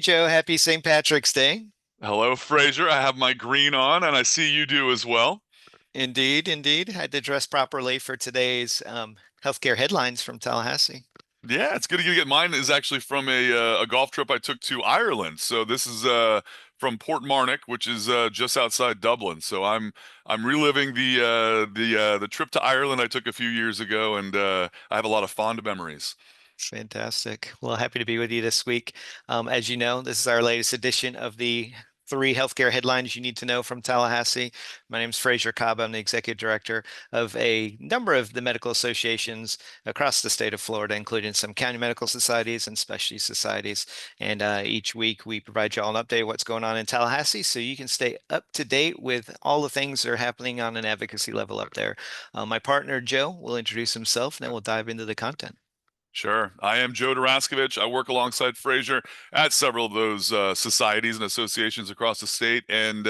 Joe, happy St. Patrick's Day. Hello, Fraser. I have my green on, and I see you do as well. Indeed, indeed. Had to dress properly for today's healthcare headlines from Tallahassee. Yeah, it's good to get mine is actually from a golf trip I took to Ireland. So this is from Portmarnock, which is just outside Dublin. So I'm reliving the trip to Ireland I took a few years ago, and I have a lot of fond memories. Fantastic. Well, happy to be with you this week. As you know, this is our latest edition of the three healthcare headlines you need to know from Tallahassee. My name is Fraser Cobbe. I'm the executive director of a number of the medical associations across the state of Florida, including some county medical societies and specialty societies. And each week we provide you all an update of what's going on in Tallahassee so you can stay up to date with all the things that are happening on an advocacy level up there. My partner, Joe, will introduce himself and then we'll dive into the content. Sure. I am Joe Daraskevich. I work alongside Fraser at several of those societies and associations across the state, and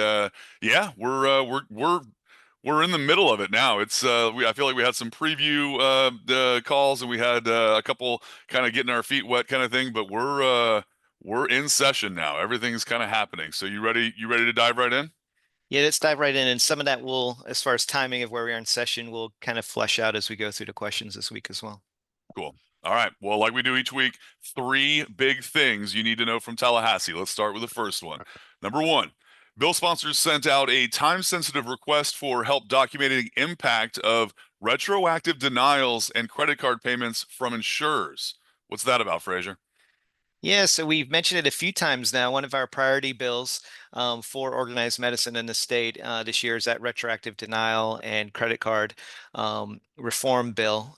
yeah, we're in the middle of it now. I feel like we had some preview calls, and we had a couple kind of getting our feet wet kind of thing, but we're in session now. Everything's kind of happening. So you ready? You ready to dive right in? Yeah, let's dive right in. And some of that will, as far as timing of where we are in session, will kind of flesh out as we go through the questions this week as well. Cool. All right. Well, like we do each week, three big things you need to know from Tallahassee. Let's start with the first one. Number one, bill sponsors sent out a time-sensitive request for help documenting impact of retroactive denials and credit card payments from insurers. What's that about, Fraser? Yeah, so we've mentioned it a few times now. One of our priority bills for organized medicine in the state this year is that retroactive denial and credit card reform bill.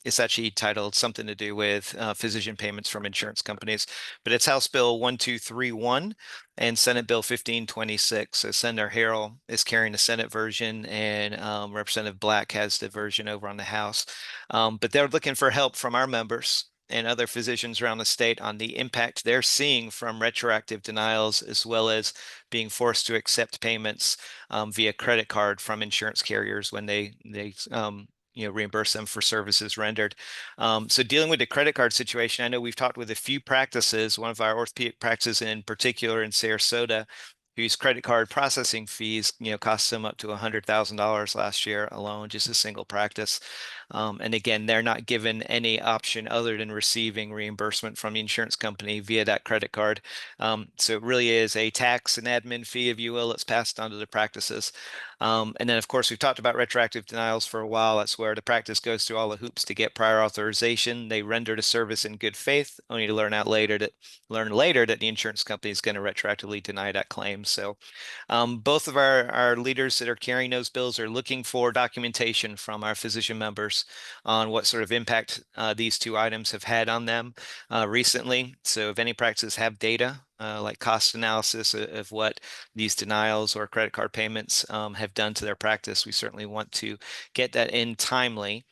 It's actually titled something to do with physician payments from insurance companies, but it's House Bill 1231 and Senate Bill 1526. So Senator Harrell is carrying the Senate version, and Representative Black has the version over on the House. But they're looking for help from our members and other physicians around the state on the impact they're seeing from retroactive denials, as well as being forced to accept payments via credit card from insurance carriers when they reimburse them for services rendered. So dealing with the credit card situation, I know we've talked with a few practices, one of our orthopedic practices in particular in Sarasota, whose credit card processing fees, cost them up to $100,000 last year alone, just a single practice. And again, they're not given any option other than receiving reimbursement from the insurance company via that credit card. So it really is a tax and admin fee, if you will, that's passed on to the practices. And then, of course, we've talked about retroactive denials for a while. That's where the practice goes through all the hoops to get prior authorization. They render the service in good faith, only to learn later that the insurance company is going to retroactively deny that claim. So both of our leaders that are carrying those bills are looking for documentation from our physician members on what sort of impact these two items have had on them recently. So if any practices have data, like cost analysis of what these denials or credit card payments have done to their practice, we certainly want to get that in timely.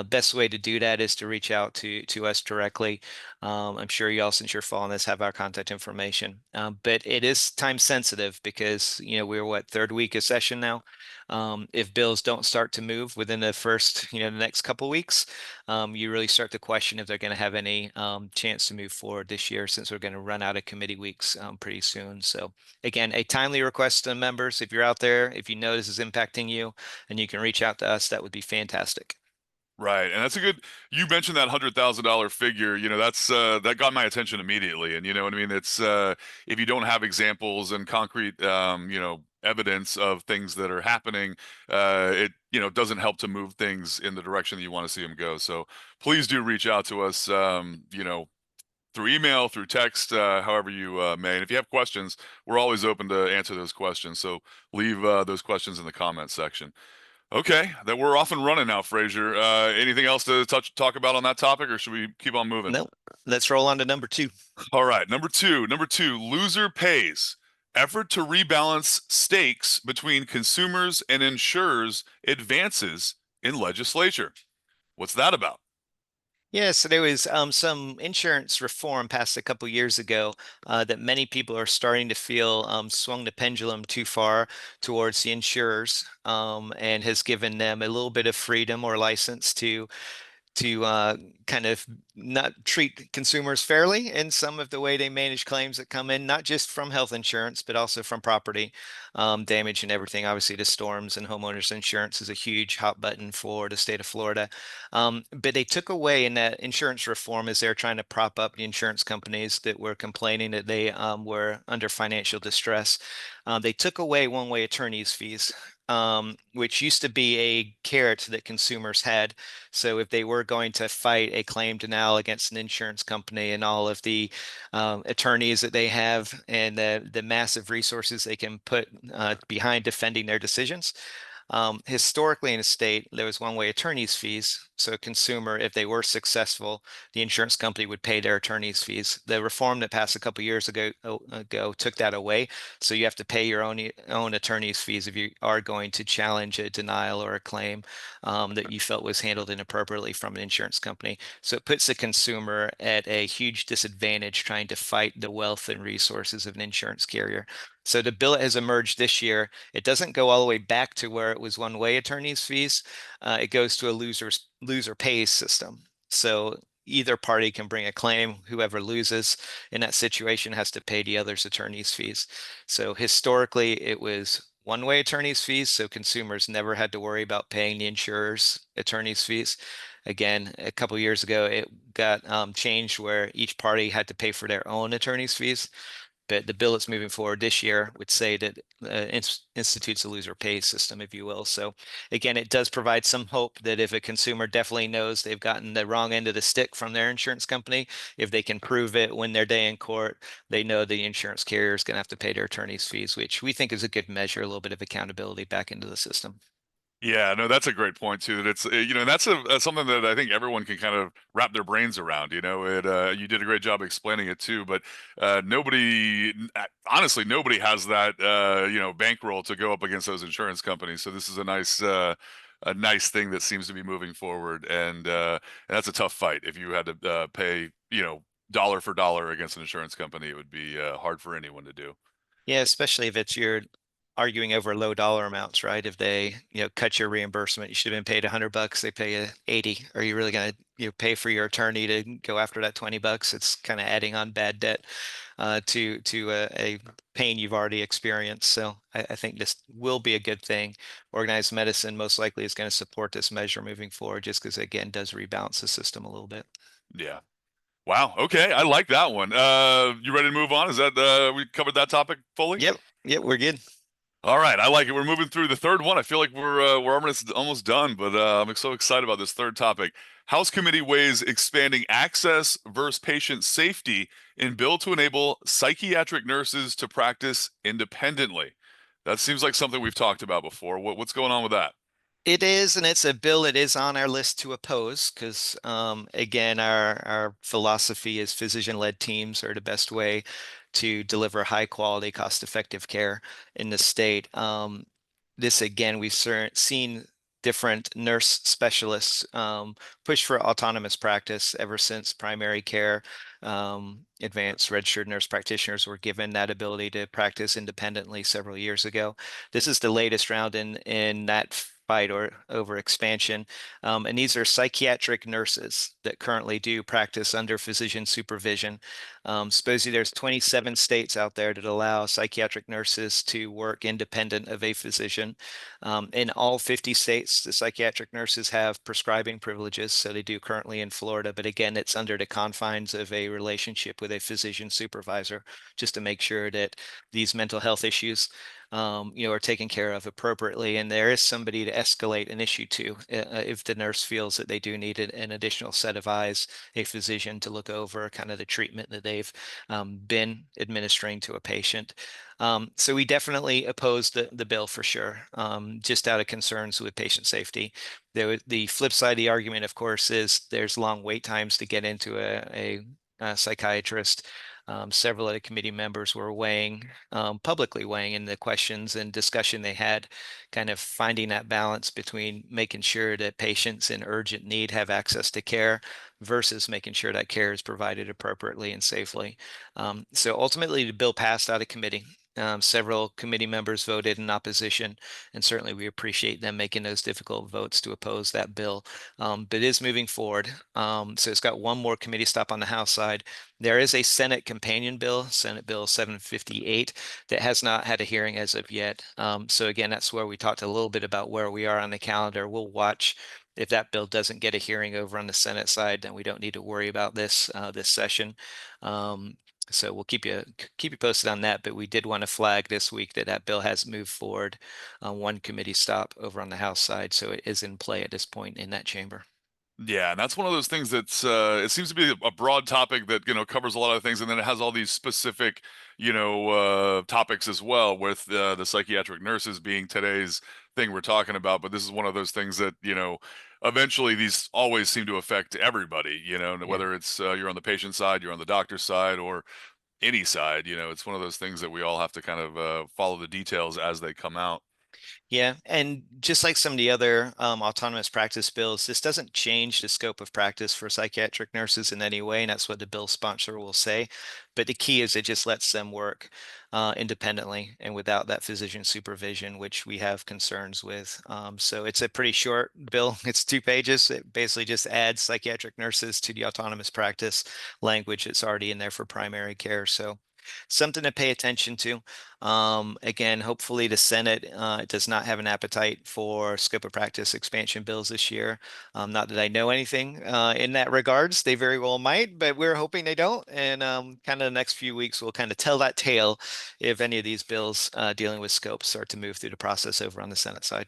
Best way to do that is to reach out to us directly. I'm sure y'all, since you're following this, have our contact information. But it is time sensitive because we're third week of session now. If bills don't start to move within the first, the next couple weeks, you really start to question if they're going to have any chance to move forward this year, since we're going to run out of committee weeks pretty soon. So again, a timely request to members. If you're out there, if you know this is impacting you, and you can reach out to us, that would be fantastic. Right, and that's a good. You mentioned that $100,000 figure. That's that got my attention immediately. And you know what I mean. It's if you don't have examples and concrete, evidence of things that are happening, it doesn't help to move things in the direction that you want to see them go. So please do reach out to us. Through email, through text, however you may. And if you have questions, we're always open to answer those questions. So leave those questions in the comment section. Okay, that we're off and running now, Fraser. Anything else to talk about on that topic, or should we keep on moving? No, let's roll on to number two. All right, number two. Number two, loser pays. Effort to rebalance stakes between consumers and insurers advances in legislature. What's that about? Yeah, so there was some insurance reform passed a couple years ago that many people are starting to feel swung the pendulum too far towards the insurers, and has given them a little bit of freedom or license to to kind of not treat consumers fairly in some of the way they manage claims that come in, not just from health insurance, but also from property damage and everything. Obviously, the storms and homeowners insurance is a huge hot button for the state of Florida. But they took away in that insurance reform as they're trying to prop up the insurance companies that were complaining that they were under financial distress. They took away one-way attorney's fees. Which used to be a carrot that consumers had. So if they were going to fight a claim denial against an insurance company and all of the attorneys that they have and the massive resources they can put behind defending their decisions, historically in a state, there was one-way attorney's fees. So a consumer, if they were successful, the insurance company would pay their attorney's fees. The reform that passed a couple years ago took that away. So you have to pay your own attorney's fees if you are going to challenge a denial or a claim that you felt was handled inappropriately from an insurance company. So it puts the consumer at a huge disadvantage trying to fight the wealth and resources of an insurance carrier. So the bill that has emerged this year, it doesn't go all the way back to where it was one-way attorney's fees. It goes to a loser pays system. So either party can bring a claim. Whoever loses in that situation has to pay the other's attorney's fees. So historically, it was one-way attorney's fees, so consumers never had to worry about paying the insurer's attorney's fees. Again, a couple years ago, it got changed where each party had to pay for their own attorney's fees. But the bill that's moving forward this year would say that institutes a loser pays system, if you will. So again, it does provide some hope that if a consumer definitely knows they've gotten the wrong end of the stick from their insurance company, if they can prove it, win their day in court, they know the insurance carrier is going to have to pay their attorney's fees, which we think is a good measure, a little bit of accountability back into the system. Yeah, no, that's a great point too. That it's that's something that I think everyone can kind of wrap their brains around. You did a great job explaining it too, but honestly, nobody has that bankroll to go up against those insurance companies. So this is a nice thing that seems to be moving forward, and that's a tough fight. If you had to pay dollar for dollar against an insurance company, it would be hard for anyone to do. Yeah, especially if it's you're arguing over low dollar amounts, right? If they, cut your reimbursement, you should have been paid $100, they pay you 80. Are you really going to, pay for your attorney to go after that $20? It's kind of adding on bad debt to a pain you've already experienced. So I think this will be a good thing. Organized medicine most likely is going to support this measure moving forward, just because again does rebalance the system a little bit. Yeah. Wow. Okay, I like that one. You ready to move on? Is that we covered that topic fully? Yep, yep, we're good. All right, I like it. We're moving through the third one. I feel like we're almost done, but I'm so excited about this third topic. House Committee weighs expanding access versus patient safety in bill to enable psychiatric nurses to practice independently. That seems like something we've talked about before. What's going on with that? It is, and it's a bill that is on our list to oppose because, again, our philosophy is physician-led teams are the best way to deliver high quality, cost-effective care in the state. This again, we've seen different nurse specialists push for autonomous practice ever since primary care. Advanced registered nurse practitioners were given that ability to practice independently several years ago. This is the latest round in that fight or over expansion. And these are psychiatric nurses that currently do practice under physician supervision. Supposedly there's 27 states out there that allow psychiatric nurses to work independent of a physician. In all 50 states, the psychiatric nurses have prescribing privileges, so they do currently in Florida, but again, it's under the confines of a relationship with a physician supervisor, just to make sure that these mental health issues are taken care of appropriately. And there is somebody to escalate an issue to if the nurse feels that they do need an additional set of eyes, a physician to look over kind of the treatment that they've been administering to a patient. So we definitely oppose the bill for sure, just out of concerns with patient safety. The flip side of the argument, of course, is there's long wait times to get into a psychiatrist. Several of the committee members were publicly weighing in the questions and discussion they had, kind of finding that balance between making sure that patients in urgent need have access to care versus making sure that care is provided appropriately and safely. So ultimately, the bill passed out of committee. Several committee members voted in opposition, and certainly we appreciate them making those difficult votes to oppose that bill. But it is moving forward. So it's got one more committee stop on the House side. There is a Senate companion bill, Senate Bill 758, that has not had a hearing as of yet. So again, that's where we talked a little bit about where we are on the calendar. We'll watch. If that bill doesn't get a hearing over on the Senate side, then we don't need to worry about this session. Um, so we'll keep you posted on that. But we did want to flag this week that that bill has moved forward on one committee stop over on the House side, so it is in play at this point in that chamber. Yeah, and that's one of those things that's it seems to be a broad topic that, covers a lot of things, and then it has all these specific, topics as well, with the psychiatric nurses being today's thing we're talking about. But this is one of those things that, eventually these always seem to affect everybody, Yeah. whether it's you're on the patient side, you're on the doctor's side, or any side. It's one of those things that we all have to kind of follow the details as they come out. Yeah, and just like some of the other autonomous practice bills, this doesn't change the scope of practice for psychiatric nurses in any way, and that's what the bill sponsor will say. But the key is it just lets them work independently and without that physician supervision, which we have concerns with. So it's a pretty short bill. It's 2 pages. It basically just adds psychiatric nurses to the autonomous practice language that's already in there for primary care. So something to pay attention to. Again, hopefully the Senate does not have an appetite for scope of practice expansion bills this year. Not that I know anything in that regards. They very well might, but we're hoping they don't. And kind of the next few weeks will kind of tell that tale if any of these bills dealing with scope start to move through the process over on the Senate side.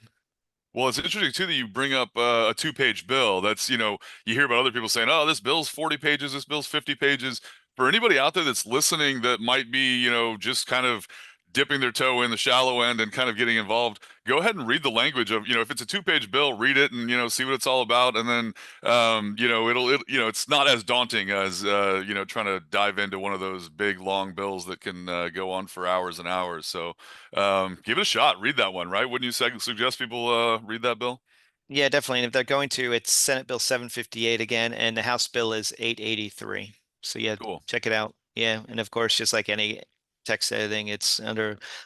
Well, it's interesting too that you bring up a two-page bill. That's, you hear about other people saying, "Oh, this bill's 40 pages, this bill's 50 pages." For anybody out there that's listening that might be, just kind of dipping their toe in the shallow end and kind of getting involved, go ahead and read the language of, if it's a two-page bill, read it and, see what it's all about. And then, it's not as daunting as, trying to dive into one of those big, long bills that can go on for hours and hours. So, give it a shot. Read that one, right? Wouldn't you suggest people read that bill? Yeah, definitely. And if they're going to, it's Senate Bill 758 again, and the House bill is 883. So yeah, Cool. check it out. Yeah, and of course, just like any text editing, it's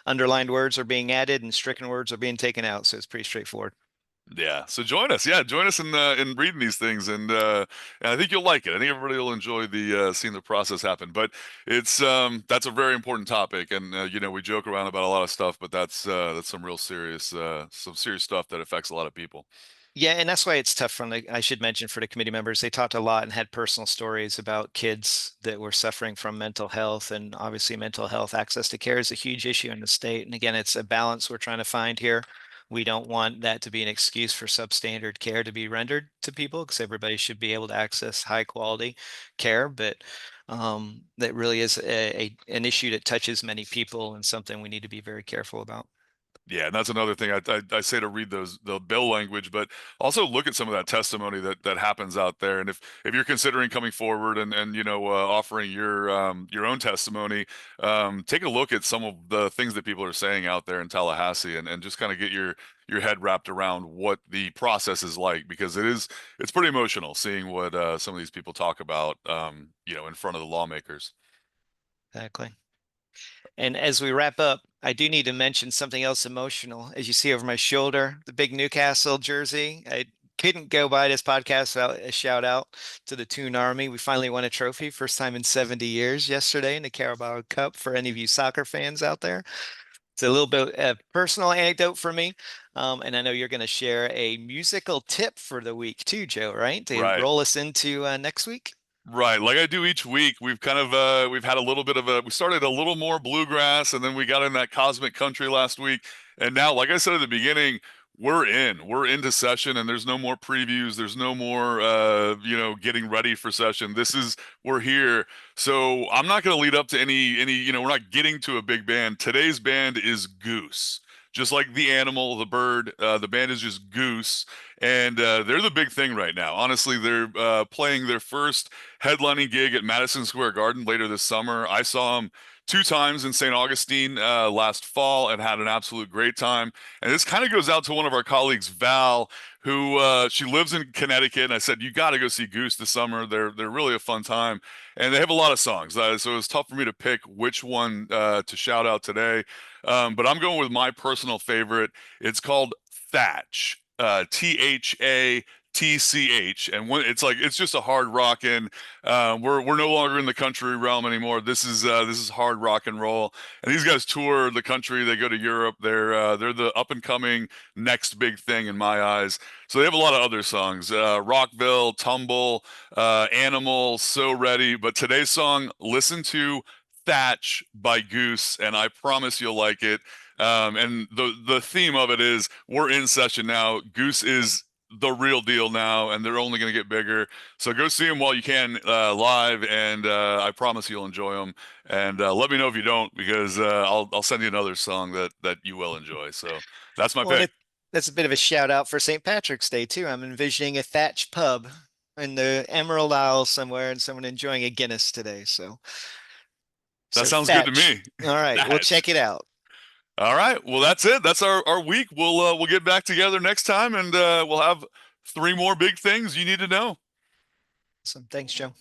underlined words are being added and stricken words are being taken out. So it's pretty straightforward. Yeah. So join us. Yeah, join us in reading these things, and I think you'll like it. I think everybody will enjoy the seeing the process happen. But it's that's a very important topic, and we joke around about a lot of stuff, but that's some serious stuff that affects a lot of people. Yeah, and that's why it's tough from I should mention for the committee members, they talked a lot and had personal stories about kids that were suffering from mental health. And obviously, mental health access to care is a huge issue in the state. And again, it's a balance we're trying to find here. We don't want that to be an excuse for substandard care to be rendered to people because everybody should be able to access high quality care. But that really is an issue that touches many people and something we need to be very careful about. Yeah, and that's another thing I say to read the bill language, but also look at some of that testimony that happens out there. And if you're considering coming forward and offering your own testimony, take a look at some of the things that people are saying out there in Tallahassee, and just kind of get your head wrapped around what the process is like, because it's pretty emotional seeing what some of these people talk about, in front of the lawmakers. Exactly. And as we wrap up, I do need to mention something else emotional. As you see over my shoulder, the big Newcastle jersey. I couldn't go by this podcast without a shout out to the Toon Army. We finally won a trophy, first time in 70 years yesterday in the Carabao Cup for any of you soccer fans out there. It's a little bit of personal anecdote for me. And I know you're going to share a musical tip for the week too, Joe, right? To Right. roll us into next week. Right, like I do each week, we've kind of we've had a little bit of we started a little more bluegrass, and then we got in that cosmic country last week. And now, like I said at the beginning, we're into session, and there's no more previews, there's no more getting ready for session. We're here. So I'm not going to lead up to any, we're not getting to a big band. Today's band is Goose. Just like the animal, the bird, the band is just Goose, and they're the big thing right now. Honestly, they're playing their first headlining gig at Madison Square Garden later this summer. I saw them two times in St. Augustine last fall and had an absolute great time. And this kind of goes out to one of our colleagues, Val, who she lives in Connecticut. And I said, you got to go see Goose this summer. They're really a fun time, and they have a lot of songs. So it was tough for me to pick which one to shout out today. But I'm going with my personal favorite. It's called Thatch. THATCH, and when it's like it's just a hard rockin'. We're no longer in the country realm anymore. This is hard rock and roll, and these guys tour the country. They go to Europe. They're the up and coming next big thing in my eyes. So they have a lot of other songs: Rockville, Tumble, Animal, So Ready. But today's song, listen to Thatch by Goose, and I promise you'll like it. And the theme of it is we're in session now. Goose is the real deal now, and they're only going to get bigger. So go see them while you can live, and I promise you'll enjoy them. And let me know if you don't, because I'll send you another song that you will enjoy. So that's my Well, and pick. that's a bit of a shout out for St. Patrick's Day too. I'm envisioning a thatch pub in the Emerald Isle somewhere and someone enjoying a Guinness today. That So sounds good to thatch. me. All right, we'll Thatch. check it out. All right. Well, that's it. That's our week. We'll get back together next time, and we'll have three more big things you need to know. So thanks, Joe.